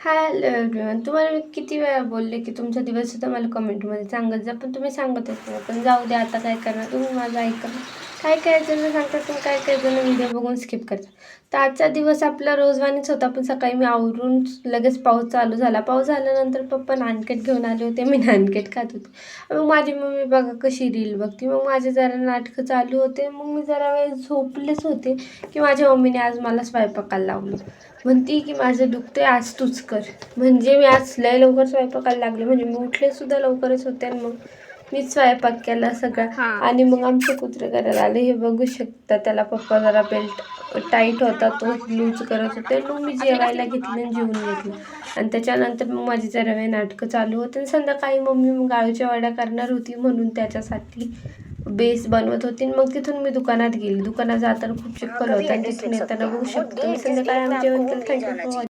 Hello everyone. तुम्हाला मी किती वेळा बोलले की तुमचा दिवस सुद्धा मला कमेंटमध्ये सांगत जा, पण तुम्ही सांगतच नाही. पण जाऊ द्या, आता काय करणार, तुम्ही माझं ऐका. काय काय जण सांगतात पण काय काय जण व्हिडिओ बघून स्किप करतात. तर आजचा दिवस आपला रोजवानीच होता. पण सकाळी मी आवरून लगेच पाऊस चालू झाला. पाऊस झाल्यानंतर पप्पा नानकेट घेऊन आले होते. मी नानकेट खात होते. मग माझी मम्मी बघा कशी रील बघते. मग माझे जरा नाटकं चालू होते. मग मी जरा वेळ झोपलेच होते की माझ्या मम्मीने आज मला स्वयंपाकाला लावलं. म्हणती की माझं दुखतंय, आज तूच कर. म्हणजे मी आज लय लवकर स्वयंपाकाला लागले. म्हणजे मी उठले सुद्धा लवकरच होते आणि मग मीच स्वयंपाक केला सगळा. आणि मग आमचे कुत्रे करायला आले, हे बघू शकता. त्याला पप्पा जरा बेल्ट टाईट होता तो लूज करत होते. मग मी जेवायला घेतलं आणि जेवून घेतलं. आणि त्याच्यानंतर मग माझी जरा वेळ नाटकं चालू होते. आणि संध्याकाळी मम्मी मग आळूच्या वड्या करणार होती, म्हणून त्याच्यासाठी बेस बनवत होती. मग तिथून मी दुकानात गेली. दुकानात जाताना खूप चिखल होता आणि तिथून येताना बघू शकतो तुम्ही संध्याकाळी आम्ही जेवण केलं. Thank you for watching.